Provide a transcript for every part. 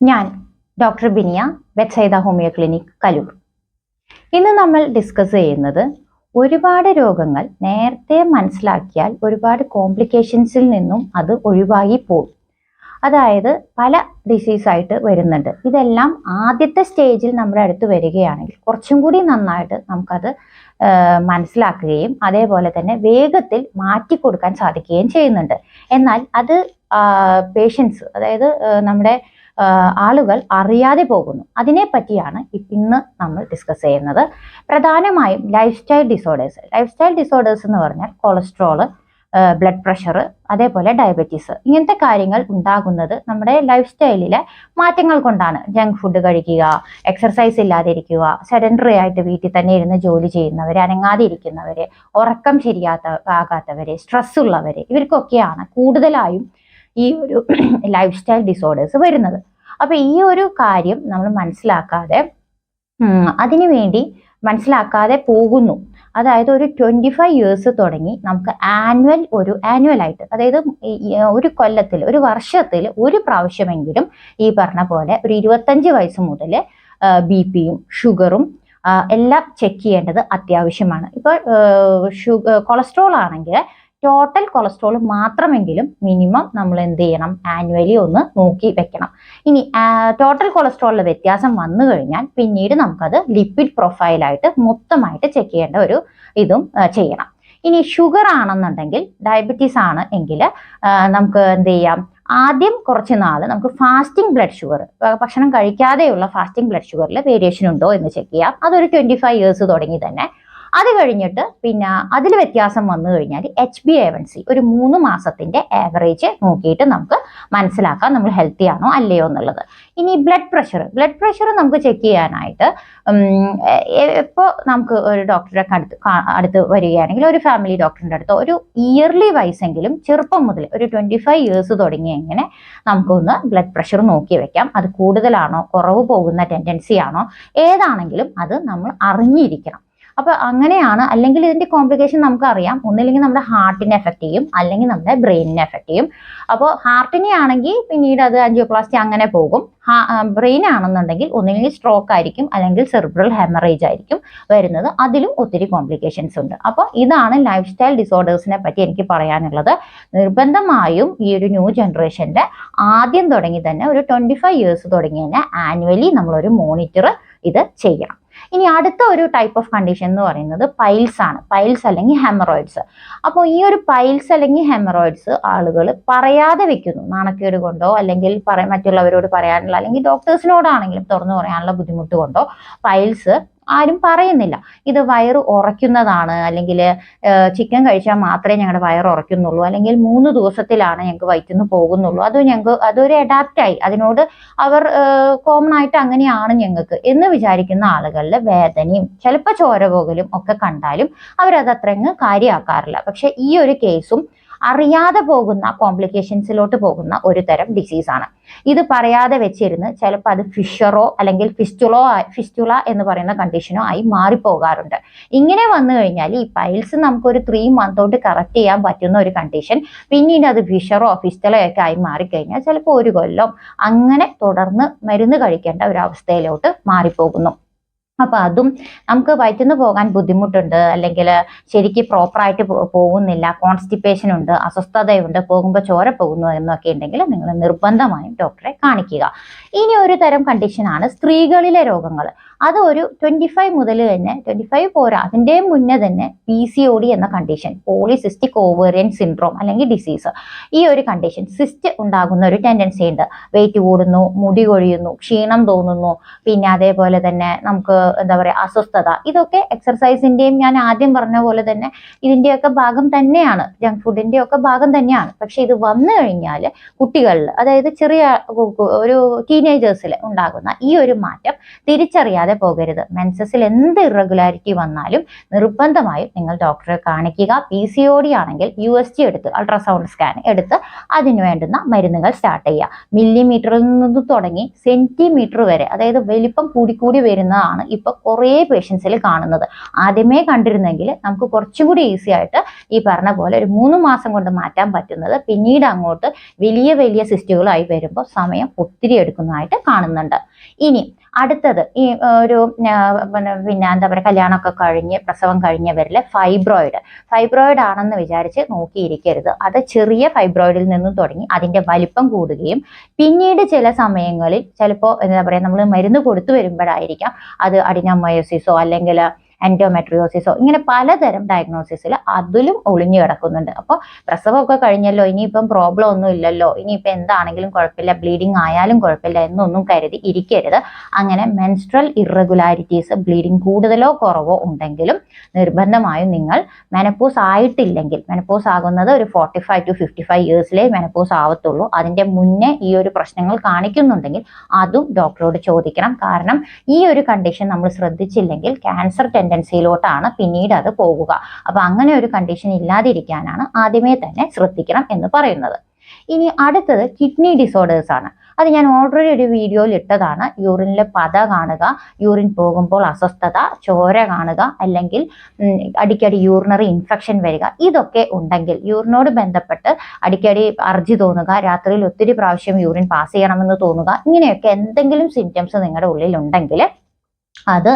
ഞാൻ doctor Biniya, Bethsaida homeo clinic, Kaloor. ഇന്ന് നമ്മൾ ഡിസ്കസ് ചെയ്യുന്നത് ഒരുപാട് രോഗങ്ങൾ നേരത്തെ മനസ്സിലാക്കിയാൽ ഒരുപാട് കോംപ്ലിക്കേഷൻസിൽ നിന്നും അത് ഒഴിവായി പോകും. അതായത് പല ഡിസീസായിട്ട് വരുന്നുണ്ട്. ഇതെല്ലാം ആദ്യത്തെ സ്റ്റേജിൽ നമ്മുടെ അടുത്ത് വരികയാണെങ്കിൽ കുറച്ചും കൂടി നന്നായിട്ട് നമുക്കത് മനസ്സിലാക്കുകയും അതേപോലെ തന്നെ വേഗത്തിൽ മാറ്റിക്കൊടുക്കാൻ സാധിക്കുകയും ചെയ്യുന്നുണ്ട്. എന്നാൽ അത് പേഷ്യൻസ്, അതായത് നമ്മുടെ ആളുകൾ അറിയാതെ പോകുന്നു. അതിനെ പറ്റിയാണ് ഇന്ന് നമ്മൾ ഡിസ്കസ് ചെയ്യുന്നത്. പ്രധാനമായും ലൈഫ് സ്റ്റൈൽ ഡിസോർഡേഴ്സ് എന്ന് പറഞ്ഞാൽ കൊളസ്ട്രോള്, ബ്ലഡ് പ്രഷർ, അതേപോലെ ഡയബറ്റീസ്, ഇങ്ങനത്തെ കാര്യങ്ങൾ ഉണ്ടാകുന്നത് നമ്മുടെ ലൈഫ് സ്റ്റൈലിലെ മാറ്റങ്ങൾ കൊണ്ടാണ്. ജങ്ക് ഫുഡ് കഴിക്കുക, എക്സർസൈസ് ഇല്ലാതിരിക്കുക, സെഡൻഡറി ആയിട്ട് വീട്ടിൽ തന്നെ ഇരുന്ന് ജോലി ചെയ്യുന്നവർ, അനങ്ങാതെ ഇരിക്കുന്നവര്, ഉറക്കം ആകാത്തവര്, സ്ട്രെസ് ഉള്ളവര്, ഇവർക്കൊക്കെയാണ് കൂടുതലായും ഈ ഒരു ലൈഫ് സ്റ്റൈൽ ഡിസോർഡേഴ്സ് വരുന്നത്. അപ്പൊ ഈ ഒരു കാര്യം നമ്മൾ മനസ്സിലാക്കാതെ പോകുന്നു. അതായത് ഒരു 25 ഇയേഴ്സ് തുടങ്ങി നമുക്ക് ആനുവലായിട്ട്, അതായത് ഒരു കൊല്ലത്തിൽ, ഒരു വർഷത്തിൽ ഒരു പ്രാവശ്യമെങ്കിലും ഈ പറഞ്ഞ പോലെ ഒരു 25 വയസ്സ് മുതൽ BP-യും ഷുഗറും എല്ലാം ചെക്ക് ചെയ്യേണ്ടത് അത്യാവശ്യമാണ്. ഇപ്പോൾ കൊളസ്ട്രോൾ ആണെങ്കിൽ ടോട്ടൽ കൊളസ്ട്രോൾ മാത്രമെങ്കിലും മിനിമം നമ്മൾ എന്ത് ചെയ്യണം, ആനുവലി ഒന്ന് നോക്കി വെക്കണം. ഇനി ടോട്ടൽ കൊളസ്ട്രോളിലെ വ്യത്യാസം വന്നു കഴിഞ്ഞാൽ പിന്നീട് നമുക്കത് ലിപ്പിഡ് പ്രൊഫൈലായിട്ട് മൊത്തമായിട്ട് ചെക്ക് ചെയ്യേണ്ട ഒരു ഇതും ചെയ്യണം. ഇനി ഷുഗർ ആണെന്നുണ്ടെങ്കിൽ, ഡയബറ്റീസ് ആണ് എങ്കിൽ നമുക്ക് എന്ത് ചെയ്യാം, ആദ്യം കുറച്ച് നാൾ നമുക്ക് ഫാസ്റ്റിംഗ് ബ്ലഡ് ഷുഗർ, ഭക്ഷണം കഴിക്കാതെയുള്ള ഫാസ്റ്റിംഗ് ബ്ലഡ് ഷുഗറിൽ വേരിയേഷൻ ഉണ്ടോ എന്ന് ചെക്ക് ചെയ്യാം. അതൊരു 25 ഇയേഴ്സ് തുടങ്ങി തന്നെ. അത് കഴിഞ്ഞിട്ട് പിന്നെ അതിൽ വ്യത്യാസം വന്നു കഴിഞ്ഞാൽ HbA1c ഒരു 3 മാസത്തിന്റെ ആവറേജ് നോക്കിയിട്ട് നമുക്ക് മനസ്സിലാക്കാം നമ്മൾ ഹെൽത്തി ആണോ അല്ലയോ എന്നുള്ളത്. ഇനി ബ്ലഡ് പ്രഷർ നമുക്ക് ചെക്ക് ചെയ്യാനായിട്ട് ഇപ്പോൾ നമുക്ക് ഒരു ഡോക്ടറെ അടുത്ത് വരികയാണെങ്കിൽ, ഒരു ഫാമിലി ഡോക്ടറിന്റെ അടുത്ത് ഒരു ഇയർലി വൈസെങ്കിലും ചെറുപ്പം മുതൽ ഒരു 25 ഇയേഴ്സ് തുടങ്ങി എങ്ങനെ നമുക്കൊന്ന് ബ്ലഡ് പ്രഷർ നോക്കി വെക്കാം. അത് കൂടുതലാണോ, കുറവ് പോകുന്ന ടെൻഡൻസി ആണോ, ഏതാണെങ്കിലും അത് നമ്മൾ അറിഞ്ഞിരിക്കണം. അപ്പൊ അങ്ങനെയാണ്. അല്ലെങ്കിൽ ഇതിന്റെ കോംപ്ലിക്കേഷൻ നമുക്കറിയാം, ഒന്നില്ലെങ്കിൽ നമ്മുടെ ഹാർട്ടിനെ എഫക്ട് ചെയ്യും, അല്ലെങ്കിൽ നമ്മുടെ ബ്രെയിനിനെ എഫക്ട് ചെയ്യും. അപ്പോൾ ഹാർട്ടിനെ ആണെങ്കിൽ പിന്നീട് അത് ആൻജിയോപ്ലാസ്റ്റി അങ്ങനെ പോകും. ബ്രെയിൻ ആണെന്നുണ്ടെങ്കിൽ ഒന്നില്ലെങ്കിൽ സ്ട്രോക്ക് ആയിരിക്കും, അല്ലെങ്കിൽ സെറിബ്രൽ ഹെമറേജ് ആയിരിക്കും വരുന്നത്. അതിലും ഒത്തിരി കോംപ്ലിക്കേഷൻസ് ഉണ്ട്. അപ്പോൾ ഇതാണ് ലൈഫ് സ്റ്റൈൽ ഡിസോർഡേഴ്സിനെ പറ്റി എനിക്ക് പറയാനുള്ളത്. നിർബന്ധമായും ഈ ഒരു ന്യൂ ജനറേഷന്റെ ആദ്യം തുടങ്ങി തന്നെ ഒരു 25 ഇയേഴ്സ് തുടങ്ങി തന്നെ ആനുവലി നമ്മളൊരു മോണിറ്റർ ഇത് ചെയ്യണം. ഇനി അടുത്ത ഒരു ടൈപ്പ് ഓഫ് കണ്ടീഷൻ എന്ന് പറയുന്നത് പൈൽസ് ആണ്. പൈൽസ് അല്ലെങ്കിൽ ഹെമറോയിഡ്സ്. അപ്പോൾ ഈ ഒരു പൈൽസ് അല്ലെങ്കിൽ ഹെമറോയിഡ്സ് ആളുകൾ പറയാതെ വെക്കുന്നു, നാണക്കേട് കൊണ്ടോ അല്ലെങ്കിൽ മറ്റുള്ളവരോട് പറയാനുള്ള, അല്ലെങ്കിൽ ഡോക്ടേഴ്സിനോടാണെങ്കിലും തുറന്നു പറയാനുള്ള ബുദ്ധിമുട്ട് കൊണ്ടോ പൈൽസ് ആരും പറയുന്നില്ല. ഇത് വയറ് ഉറയ്ക്കുന്നതാണ്, അല്ലെങ്കിൽ ചിക്കൻ കഴിച്ചാൽ മാത്രമേ ഞങ്ങളുടെ വയറ് ഉറയ്ക്കുന്നുള്ളൂ, അല്ലെങ്കിൽ 3 ദിവസത്തിലാണ് ഞങ്ങൾക്ക് വയറ്റിന്ന് പോകുന്നുള്ളൂ, അതൊരു അഡാപ്റ്റായി, അതിനോട് അവർ കോമൺ ആയിട്ട് അങ്ങനെയാണ് ഞങ്ങൾക്ക് എന്ന് വിചാരിക്കുന്ന ആളുകളിൽ വേദനയും ചിലപ്പോൾ ചോര പോകലും ഒക്കെ കണ്ടാലും അവരത് അത്രങ്ങ് കാര്യമാക്കാറില്ല. പക്ഷെ ഈ ഒരു കേസും അറിയാതെ പോകുന്ന കോംപ്ലിക്കേഷൻസിലോട്ട് പോകുന്ന ഒരു തരം ഡിസീസാണ്. ഇത് പറയാതെ വെച്ചിരുന്ന് ചിലപ്പോൾ അത് ഫിഷറോ അല്ലെങ്കിൽ ഫിസ്റ്റുല എന്ന് പറയുന്ന കണ്ടീഷനോ ആയി മാറിപ്പോകാറുണ്ട്. ഇങ്ങനെ വന്നു കഴിഞ്ഞാൽ ഈ പൈൽസ് നമുക്കൊരു 3 മന്തോട്ട് കറക്റ്റ് ചെയ്യാൻ പറ്റുന്ന ഒരു കണ്ടീഷൻ പിന്നീട് അത് ഫിഷറോ ഫിസ്റ്റുലോ ഒക്കെ ആയി മാറിക്കഴിഞ്ഞാൽ ചിലപ്പോൾ 1 കൊല്ലം അങ്ങനെ തുടർന്ന് മരുന്ന് കഴിക്കേണ്ട ഒരു അവസ്ഥയിലോട്ട് മാറിപ്പോകുന്നു. അപ്പൊ അതും നമുക്ക് വയറ്റിന്ന് പോകാൻ ബുദ്ധിമുട്ടുണ്ട്, അല്ലെങ്കിൽ ശരിക്ക് പ്രോപ്പറായിട്ട് പോകുന്നില്ല, കോൺസ്റ്റിപ്പേഷൻ ഉണ്ട്, അസ്വസ്ഥതയുണ്ട്, പോകുമ്പോൾ ചോര പോകുന്നു എന്നൊക്കെ ഉണ്ടെങ്കിൽ നിങ്ങൾ നിർബന്ധമായും ഡോക്ടറെ കാണിക്കുക. ഇനി ഒരു തരം കണ്ടീഷനാണ് സ്ത്രീകളിലെ രോഗങ്ങൾ. അത് ഒരു 25 മുതൽ തന്നെ, 25 പോരാ, അതിൻ്റെ മുന്നേ തന്നെ PCOD എന്ന കണ്ടീഷൻ, പോളിസിസ്റ്റിക് ഓവേറിയൻ സിൻഡ്രോം അല്ലെങ്കിൽ ഡിസീസ്, ഈ ഒരു കണ്ടീഷൻ, സിസ്റ്റ് ഉണ്ടാകുന്ന ഒരു ടെൻഡൻസി ഉണ്ട്. വെയിറ്റ് കൂടുന്നു, മുടി കൊഴിയുന്നു, ക്ഷീണം തോന്നുന്നു, പിന്നെ അതേപോലെ തന്നെ നമുക്ക് എന്താ പറയുക, അസ്വസ്ഥത, ഇതൊക്കെ എക്സർസൈസിന്റെയും ഞാൻ ആദ്യം പറഞ്ഞ പോലെ തന്നെ ഇതിന്റെയൊക്കെ ഭാഗം തന്നെയാണ്, ജങ്ക് ഫുഡിന്റെ ഒക്കെ ഭാഗം തന്നെയാണ്. പക്ഷെ ഇത് വന്നു കഴിഞ്ഞാൽ കുട്ടികളിൽ, അതായത് ചെറിയ ഒരു ടീനേജേഴ്സിൽ ഉണ്ടാകുന്ന ഈ ഒരു മാറ്റം തിരിച്ചറിയാതെ അറിയാതെ പോകരുത്. മെൻസസിൽ എന്ത് ഇറഗുലാരിറ്റി വന്നാലും നിർബന്ധമായും നിങ്ങൾ ഡോക്ടറെ കാണിക്കുക. PCOD ആണെങ്കിൽ USG എടുത്ത് അൾട്രാസൗണ്ട് സ്കാൻ എടുത്ത് അതിന് വേണ്ടുന്ന മരുന്നുകൾ സ്റ്റാർട്ട് ചെയ്യുക. മില്ലിമീറ്ററിൽ നിന്ന് തുടങ്ങി സെന്റിമീറ്റർ വരെ, അതായത് വലിപ്പം കൂടിക്കൂടി വരുന്നതാണ് ഇപ്പൊ കുറേ പേഷ്യൻസിൽ കാണുന്നത്. ആദ്യമേ കണ്ടിരുന്നെങ്കിൽ നമുക്ക് കുറച്ചും കൂടി ഈസി ആയിട്ട് ഈ പറഞ്ഞ പോലെ ഒരു 3 മാസം കൊണ്ട് മാറ്റാൻ പറ്റുന്നത് പിന്നീട് അങ്ങോട്ട് വലിയ വലിയ സിസ്റ്റുകളായി വരുമ്പോൾ സമയം ഒത്തിരി എടുക്കുന്നതായിട്ട് കാണുന്നുണ്ട്. ഇനി അടുത്തത് ഈ ഒരു പിന്നെ എന്താ പറയുക, കല്യാണമൊക്കെ കഴിഞ്ഞ് പ്രസവം കഴിഞ്ഞവരിലെ ഫൈബ്രോയിഡ് ആണെന്ന് വിചാരിച്ച് നോക്കിയിരിക്കരുത്. അത് ചെറിയ ഫൈബ്രോയിഡിൽ നിന്നും തുടങ്ങി അതിന്റെ വലിപ്പം കൂടുകയും പിന്നീട് ചില സമയങ്ങളിൽ ചിലപ്പോൾ എന്താ പറയുക നമ്മൾ മരുന്ന് കൊടുത്തു വരുമ്പോഴായിരിക്കാം അത് അഡിനോമയോസിസോ അല്ലെങ്കിൽ എൻഡോമെട്രിയോസിസോ ഇങ്ങനെ പലതരം ഡയഗ്നോസിസിൽ അതിലും ഒളിഞ്ഞു കിടക്കുന്നുണ്ട്. അപ്പോൾ പ്രസവമൊക്കെ കഴിഞ്ഞല്ലോ, ഇനിയിപ്പം പ്രോബ്ലം ഒന്നും ഇല്ലല്ലോ, ഇനിയിപ്പോൾ എന്താണെങ്കിലും കുഴപ്പമില്ല, ബ്ലീഡിങ് ആയാലും കുഴപ്പമില്ല എന്നൊന്നും കരുതി ഇരിക്കരുത്. അങ്ങനെ മെൻസ്ട്രൽ ഇറഗുലാരിറ്റീസ്, ബ്ലീഡിങ് കൂടുതലോ കുറവോ ഉണ്ടെങ്കിലും നിർബന്ധമായും നിങ്ങൾ മെനപ്പോസ് ആയിട്ടില്ലെങ്കിൽ, മെനപ്പോസ് ആകുന്നത് ഒരു 45 to 55 ഇയേഴ്സിലേ മെനപ്പോസ് ആവത്തുള്ളൂ, അതിന്റെ മുന്നേ ഈ ഒരു പ്രശ്നങ്ങൾ കാണിക്കുന്നുണ്ടെങ്കിൽ അതും ഡോക്ടറോട് ചോദിക്കണം. കാരണം ഈ ഒരു കണ്ടീഷൻ നമ്മൾ ശ്രദ്ധിച്ചില്ലെങ്കിൽ ക്യാൻസർ ടെൻഡൻസിയിലോട്ടാണ് പിന്നീട് അത് പോകുക. അപ്പൊ അങ്ങനെ ഒരു കണ്ടീഷൻ ഇല്ലാതിരിക്കാനാണ് ആദ്യമേ തന്നെ ശ്രദ്ധിക്കണം എന്ന് പറയുന്നത്. ഇനി അടുത്തത് കിഡ്നി ഡിസോർഡേഴ്സ് ആണ്. അത് ഞാൻ ഓൾറെഡി ഒരു വീഡിയോയിൽ ഇട്ടതാണ്. യൂറിനിലെ പത കാണുക, യൂറിൻ പോകുമ്പോൾ അസ്വസ്ഥത, ചോര കാണുക, അല്ലെങ്കിൽ അടിക്കടി യൂറിനറി ഇൻഫെക്ഷൻ വരിക, ഇതൊക്കെ ഉണ്ടെങ്കിൽ, യൂറിനോട് ബന്ധപ്പെട്ട് അടിക്കടി അർജി തോന്നുക, രാത്രിയിൽ ഒത്തിരി പ്രാവശ്യം യൂറിൻ പാസ് ചെയ്യണമെന്ന് തോന്നുക, ഇങ്ങനെയൊക്കെ എന്തെങ്കിലും സിംറ്റംസ് നിങ്ങളുടെ ഉള്ളിൽ ഉണ്ടെങ്കിൽ അത്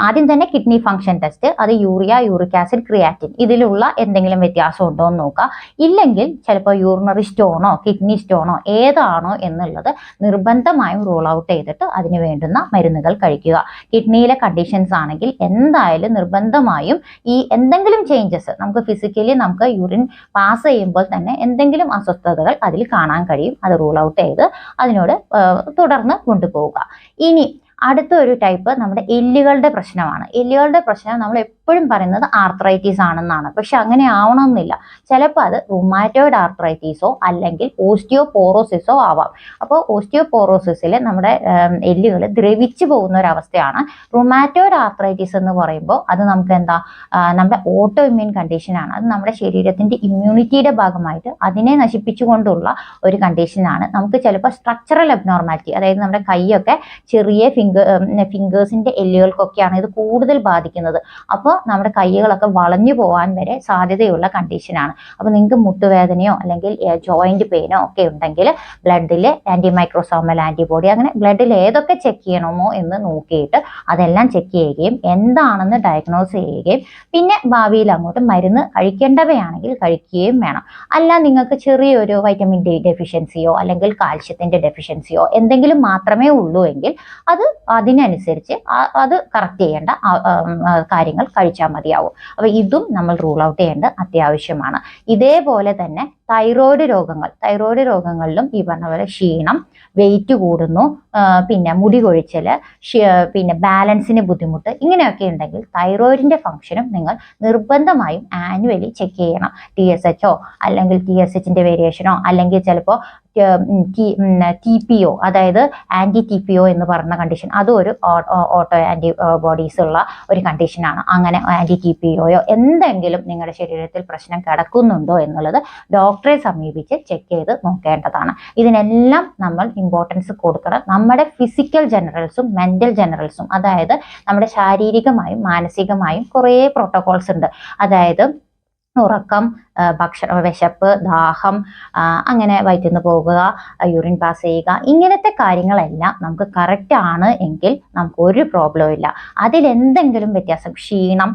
ആദ്യം തന്നെ കിഡ്നി ഫംഗ്ഷൻ ടെസ്റ്റ്, അത് യൂറിയ, യൂറിക് ആസിഡ്, ക്രിയാറ്റിൻ ഇതിലുള്ള എന്തെങ്കിലും വ്യത്യാസം ഉണ്ടോ എന്ന് നോക്കുക. ഇല്ലെങ്കിൽ ചിലപ്പോൾ യൂറിനറി സ്റ്റോണോ കിഡ്നി സ്റ്റോണോ ഏതാണോ എന്നുള്ളത് നിർബന്ധമായും റൂൾ ഔട്ട് ചെയ്തിട്ട് അതിന് വേണ്ടുന്ന മരുന്നുകൾ കഴിക്കുക. കിഡ്നിയിലെ കണ്ടീഷൻസ് ആണെങ്കിൽ എന്തായാലും നിർബന്ധമായും ഈ എന്തെങ്കിലും ചേഞ്ചസ് നമുക്ക് ഫിസിക്കലി നമുക്ക് യൂറിൻ പാസ് ചെയ്യുമ്പോൾ തന്നെ എന്തെങ്കിലും അസ്വസ്ഥതകൾ അതിൽ കാണാൻ കഴിയും. അത് റൂൾ ഔട്ട് ചെയ്ത് അതിനോട് തുടർന്ന് കൊണ്ടുപോവുക. ഇനി അടുത്ത ഒരു ടൈപ്പ് നമ്മുടെ എല്ലുകളുടെ പ്രശ്നമാണ്. എല്ലുകളുടെ പ്രശ്നം നമ്മൾ എപ്പോഴും പറയുന്നത് ആർത്രൈറ്റീസ് ആണെന്നാണ്. പക്ഷെ അങ്ങനെ ആവണമെന്നില്ല. ചിലപ്പോൾ അത് റുമാറ്റോയിഡ് ആർത്രൈറ്റീസോ അല്ലെങ്കിൽ ഓസ്റ്റിയോപോറോസിസോ ആവാം. അപ്പോൾ ഓസ്റ്റിയോപോറോസിസിൽ നമ്മുടെ എല്ലുകൾ ദ്രവിച്ചു പോകുന്ന ഒരു അവസ്ഥയാണ്. റുമാറ്റോയിഡ് ആർത്രൈറ്റീസ് എന്ന് പറയുമ്പോൾ അത് നമുക്ക് എന്താ, നമ്മുടെ ഓട്ടോ ഇമ്മ്യൂൺ കണ്ടീഷനാണ്. അത് നമ്മുടെ ശരീരത്തിന്റെ ഇമ്മ്യൂണിറ്റിയുടെ ഭാഗമായിട്ട് അതിനെ നശിപ്പിച്ചുകൊണ്ടുള്ള ഒരു കണ്ടീഷനാണ്. നമുക്ക് ചിലപ്പോൾ സ്ട്രക്ചറൽ അബ്നോർമാലിറ്റി, അതായത് നമ്മുടെ കൈയൊക്കെ ചെറിയ ഫിംഗേഴ്സിന്റെ എല്ലുകൾക്കൊക്കെയാണ് ഇത് കൂടുതൽ ബാധിക്കുന്നത്. അപ്പോൾ നമ്മുടെ കൈകളൊക്കെ വളഞ്ഞു പോകാൻ വരെ സാധ്യതയുള്ള കണ്ടീഷനാണ്. അപ്പോൾ നിങ്ങൾക്ക് മുട്ടുവേദനയോ അല്ലെങ്കിൽ ജോയിന്റ് പെയിനോ ഒക്കെ ഉണ്ടെങ്കിൽ ബ്ലഡിൽ ആന്റിമൈക്രോസോമൽ ആന്റിബോഡി, അങ്ങനെ ബ്ലഡിൽ ഏതൊക്കെ ചെക്ക് ചെയ്യണമോ എന്ന് നോക്കിയിട്ട് അതെല്ലാം ചെക്ക് ചെയ്യുകയും എന്താണെന്ന് ഡയഗ്നോസ് ചെയ്യുകയും പിന്നെ ഭാവിയിൽ അങ്ങോട്ട് മരുന്ന് കഴിക്കേണ്ടവയാണെങ്കിൽ കഴിക്കുകയും വേണം. അല്ല നിങ്ങൾക്ക് ചെറിയൊരു വൈറ്റമിൻ ഡി ഡെഫിഷ്യൻസിയോ അല്ലെങ്കിൽ കാൽഷ്യത്തിന്റെ ഡെഫിഷ്യൻസിയോ എന്തെങ്കിലും മാത്രമേ ഉള്ളൂ എങ്കിൽ അത് അതിനനുസരിച്ച് അത് കറക്റ്റ് ചെയ്യേണ്ട കാര്യങ്ങൾ കഴിച്ചാൽ മതിയാവും. അപ്പൊ ഇതും നമ്മൾ റൂൾ ഔട്ട് ചെയ്യേണ്ടത് അത്യാവശ്യമാണ്. ഇതേപോലെ തന്നെ തൈറോയ്ഡ് രോഗങ്ങളിലും ഈ പറഞ്ഞ പോലെ ക്ഷീണം, വെയിറ്റ് കൂടുന്നു, പിന്നെ മുടി കൊഴിച്ചല്, പിന്നെ ബാലൻസിന് ബുദ്ധിമുട്ട്, ഇങ്ങനെയൊക്കെ ഉണ്ടെങ്കിൽ തൈറോയിഡിന്റെ ഫംഗ്ഷനും നിങ്ങൾ നിർബന്ധമായും ആനുവലി ചെക്ക് ചെയ്യണം. TSHO അല്ലെങ്കിൽ TSHന്റെ വേരിയേഷനോ അല്ലെങ്കിൽ ചിലപ്പോൾ TPO, അതായത് ആന്റി TPO എന്ന് പറയുന്ന കണ്ടീഷൻ, അതും ഒരു ഓട്ടോ ആന്റിബോഡീസ് ഉള്ള ഒരു കണ്ടീഷനാണ്. അങ്ങനെ ആന്റി TPOയോ എന്തെങ്കിലും നിങ്ങളുടെ ശരീരത്തിൽ പ്രശ്നം കിടക്കുന്നുണ്ടോ എന്നുള്ളത് ഡോക്ടറെ സമീപിച്ച് ചെക്ക് ചെയ്ത് നോക്കേണ്ടതാണ്. ഇതിനെല്ലാം നമ്മൾ ഇമ്പോർട്ടൻസ് കൊടുക്കണം. നമ്മുടെ ഫിസിക്കൽ ജനറൽസും മെന്റൽ ജനറൽസും, അതായത് നമ്മുടെ ശാരീരികമായും മാനസികമായും കുറേ പ്രോട്ടോകോൾസ് ഉണ്ട്. അതായത് ഉറക്കം, വിശപ്പ്, ദാഹം, അങ്ങനെ വയറ്റിന്ന് പോകുക, യൂറിൻ പാസ് ചെയ്യുക, ഇങ്ങനത്തെ കാര്യങ്ങളെല്ലാം നമുക്ക് കറക്റ്റ് ആണ് എങ്കിൽ നമുക്ക് ഒരു പ്രോബ്ലവും ഇല്ല. അതിലെന്തെങ്കിലും വ്യത്യാസം, ക്ഷീണം,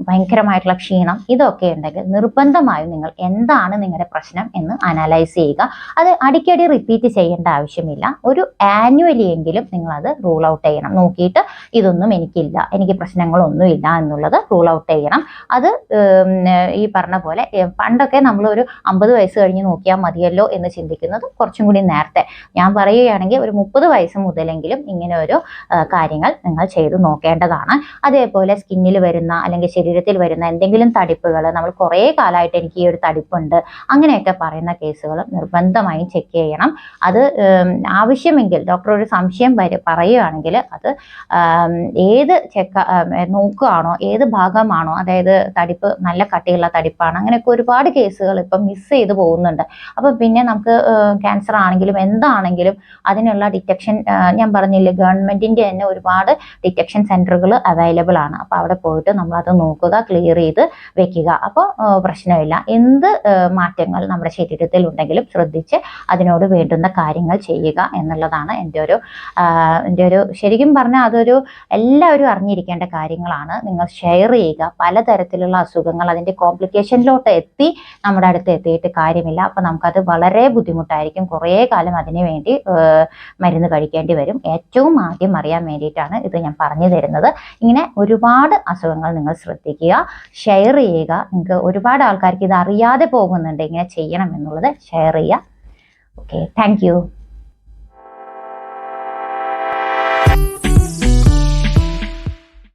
ഭയങ്കരമായിട്ടുള്ള ക്ഷീണം, ഇതൊക്കെ ഉണ്ടെങ്കിൽ നിർബന്ധമായും നിങ്ങൾ എന്താണ് നിങ്ങളുടെ പ്രശ്നം എന്ന് അനലൈസ് ചെയ്യുക. അത് അടിക്കടി റിപ്പീറ്റ് ചെയ്യേണ്ട ആവശ്യമില്ല. ഒരു ആനുവലി എങ്കിലും നിങ്ങളത് റൂൾ ഔട്ട് ചെയ്യണം. നോക്കിയിട്ട് ഇതൊന്നും എനിക്കില്ല, എനിക്ക് പ്രശ്നങ്ങളൊന്നും ഇല്ല എന്നുള്ളത് റൂൾ ഔട്ട് ചെയ്യണം. അത് ഈ പറഞ്ഞ പോലെ പണ്ടൊക്കെ നമ്മൾ ഒരു 50 വയസ്സ് കഴിഞ്ഞ് നോക്കിയാൽ മതിയല്ലോ എന്ന് ചിന്തിക്കുന്നത് കുറച്ചും കൂടി നേരത്തെ. ഞാൻ പറയുകയാണെങ്കിൽ ഒരു 30 വയസ്സ് മുതലെങ്കിലും ഇങ്ങനെ ഒരു കാര്യങ്ങൾ നിങ്ങൾ ചെയ്തു നോക്കേണ്ടതാണ്. അതേപോലെ സ്കിന്നിൽ വരുന്ന അല്ലെങ്കിൽ ശരീരത്തിൽ വരുന്ന എന്തെങ്കിലും തടിപ്പുകൾ, നമ്മൾ കുറേ കാലമായിട്ട് എനിക്ക് ഈ ഒരു തടിപ്പുണ്ട് അങ്ങനെയൊക്കെ പറയുന്ന കേസുകൾ നിർബന്ധമായും ചെക്ക് ചെയ്യണം. അത് ആവശ്യമെങ്കിൽ ഡോക്ടർ ഒരു സംശയം പറയുകയാണെങ്കിൽ അത് ഏത് നോക്കുകയാണോ, ഏത് ഭാഗമാണോ, അതായത് തടിപ്പ് നല്ല കട്ടിയുള്ള തടിപ്പാണ്, അങ്ങനെയൊക്കെ ഒരുപാട് കേസുകൾ ഇപ്പം മിസ് ചെയ്ത് പോകുന്നുണ്ട്. അപ്പം പിന്നെ നമുക്ക് ക്യാൻസർ ആണെങ്കിലും എന്താണെങ്കിലും അതിനുള്ള ഡിറ്റക്ഷൻ ഞാൻ പറഞ്ഞില്ലേ, ഗവൺമെന്റിന്റെ തന്നെ ഒരുപാട് ഡിറ്റക്ഷൻ സെന്ററുകൾ അവൈലബിൾ ആണ്. അപ്പോൾ അവിടെ പോയിട്ട് നമ്മളത് നോക്കുക, ക്ലിയർ ചെയ്ത് വെക്കുക. അപ്പോൾ പ്രശ്നമില്ല. എന്ത് മാറ്റങ്ങൾ നമ്മുടെ ശരീരത്തിൽ ഉണ്ടെങ്കിലും ശ്രദ്ധിച്ച് അതിനോട് വേണ്ടുന്ന കാര്യങ്ങൾ ചെയ്യുക എന്നുള്ളതാണ് എൻ്റെ ഒരു ശരിക്കും പറഞ്ഞാൽ അതൊരു എല്ലാവരും അറിഞ്ഞിരിക്കേണ്ട കാര്യങ്ങളാണ്. നിങ്ങൾ ഷെയർ ചെയ്യുക. പലതരത്തിലുള്ള അസുഖങ്ങൾ അതിൻ്റെ കോംപ്ലിക്കേഷനിലോട്ട് എത്തി നമ്മുടെ അടുത്ത് എത്തിയിട്ട് കാര്യമില്ല. അപ്പോൾ നമുക്കത് വളരെ ബുദ്ധിമുട്ടായിരിക്കും. കുറേ കാലം അതിനു വേണ്ടി മരുന്ന് കഴിക്കേണ്ടി വരും. ഏറ്റവും ആദ്യം അറിയാൻ വേണ്ടിയിട്ടാണ് ഇത് ഞാൻ പറഞ്ഞു തരുന്നത്. ഇങ്ങനെ ഒരുപാട് അസുഖങ്ങൾ നിങ്ങൾ ശ്രദ്ധിക്കുക, ഷെയർ ചെയ്യുക. നിങ്ങൾക്ക് ഒരുപാട് ആൾക്കാർക്ക് ഇത് അറിയാതെ പോകുന്നുണ്ട്, ഇങ്ങനെ ചെയ്യണം എന്നുള്ളത് ഷെയർ ചെയ്യുക. Okay, thank you.